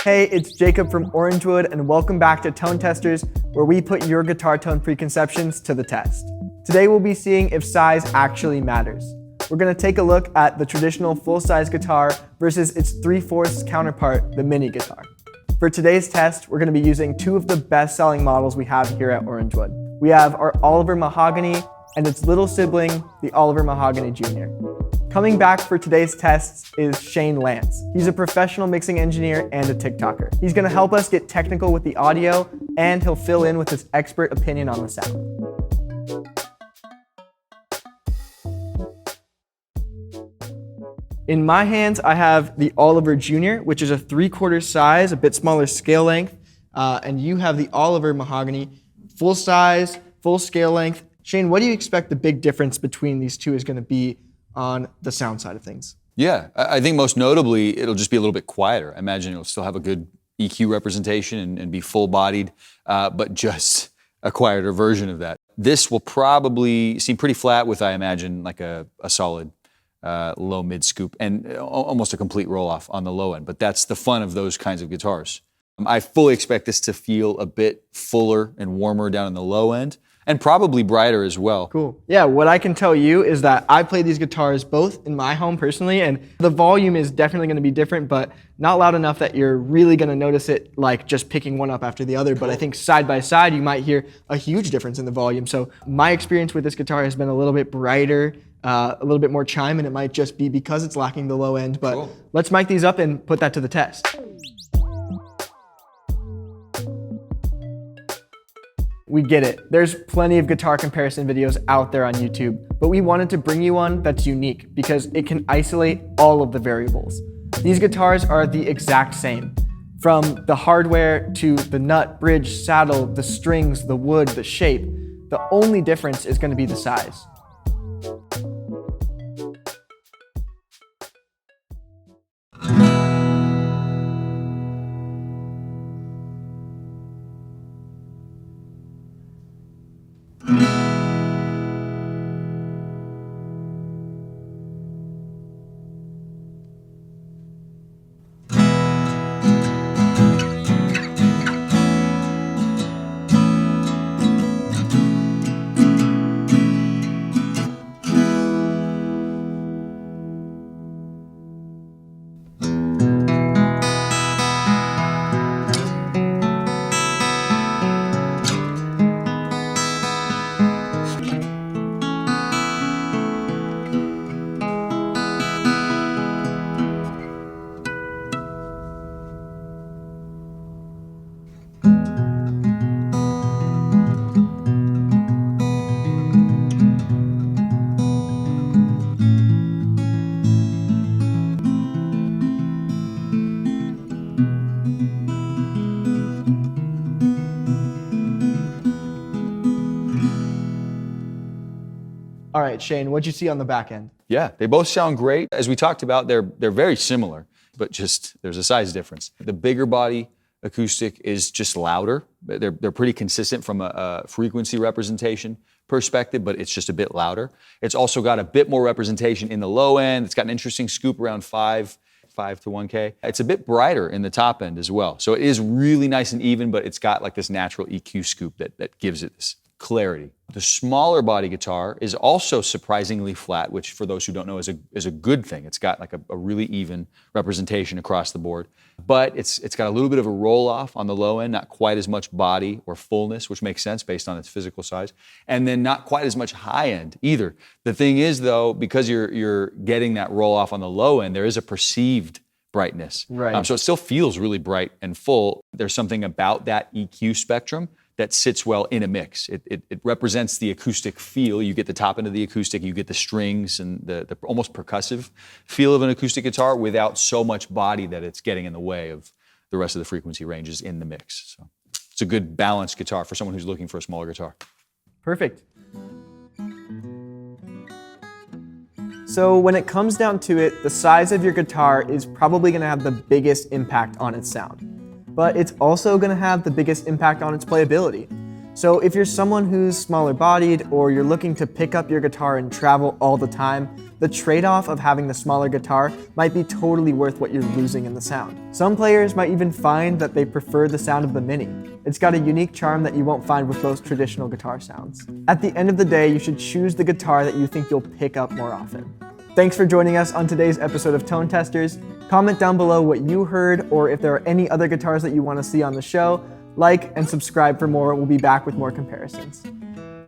Hey, it's Jacob from Orangewood, and welcome back to Tone Testers, where we put your guitar tone preconceptions to the test. Today we'll be seeing if size actually matters. We're going to take a look at the traditional full-size guitar versus its 3/4 counterpart, the mini guitar. For today's test, we're going to be using two of the best-selling models we have here at Orangewood. We have our Oliver Mahogany and its little sibling, the Oliver Mahogany Jr. Coming back for today's tests is Shane Lance. He's a professional mixing engineer and a TikToker. He's going to help us get technical with the audio, and he'll fill in with his expert opinion on the sound. In my hands, I have the Oliver Jr., which is a 3/4 size, a bit smaller scale length, and you have the Oliver Mahogany, full size, full scale length. Shane, what do you expect the big difference between these two is going to be on the sound side of things? Yeah, I think most notably, it'll just be a little bit quieter. I imagine it'll still have a good EQ representation and be full-bodied, but just a quieter version of that. This will probably seem pretty flat with, I imagine, like a solid low mid scoop and almost a complete roll-off on the low end. But that's the fun of those kinds of guitars. I fully expect this to feel a bit fuller and warmer down in the low end, and probably brighter as well. Cool. Yeah, what I can tell you is that I played these guitars both in my home personally, and the volume is definitely going to be different, but not loud enough that you're really going to notice it like just picking one up after the other. Cool. But I think side by side, you might hear a huge difference in the volume. So my experience with this guitar has been a little bit brighter, a little bit more chime, and it might just be because it's lacking the low end. But cool. Let's mic these up and put that to the test. We get it. There's plenty of guitar comparison videos out there on YouTube, but we wanted to bring you one that's unique because it can isolate all of the variables. These guitars are the exact same. From the hardware to the nut, bridge, saddle, the strings, the wood, the shape. The only difference is going to be the size. All right, Shane, what'd you see on the back end? Yeah, they both sound great. As we talked about, they're very similar, but just there's a size difference. The bigger body acoustic is just louder. They're pretty consistent from a frequency representation perspective, but it's just a bit louder. It's also got a bit more representation in the low end. It's got an interesting scoop around 5 to 1K. It's a bit brighter in the top end as well. So it is really nice and even, but it's got like this natural EQ scoop that gives it this clarity. The smaller body guitar is also surprisingly flat, which for those who don't know is a good thing. It's got like a really even representation across the board, but it's got a little bit of a roll off on the low end, not quite as much body or fullness, which makes sense based on its physical size, and then not quite as much high end either. The thing is though, because you're getting that roll off on the low end, there is a perceived brightness. Right. So it still feels really bright and full. There's something about that EQ spectrum that sits well in a mix. It represents the acoustic feel. You get the top end of the acoustic, you get the strings and the almost percussive feel of an acoustic guitar without so much body that it's getting in the way of the rest of the frequency ranges in the mix. So it's a good balanced guitar for someone who's looking for a smaller guitar. Perfect. So when it comes down to it, the size of your guitar is probably going to have the biggest impact on its sound. But it's also going to have the biggest impact on its playability. So if you're someone who's smaller bodied or you're looking to pick up your guitar and travel all the time, the trade-off of having the smaller guitar might be totally worth what you're losing in the sound. Some players might even find that they prefer the sound of the Mini. It's got a unique charm that you won't find with most traditional guitar sounds. At the end of the day, you should choose the guitar that you think you'll pick up more often. Thanks for joining us on today's episode of Tone Testers. Comment down below what you heard or if there are any other guitars that you want to see on the show. Like and subscribe for more. We'll be back with more comparisons.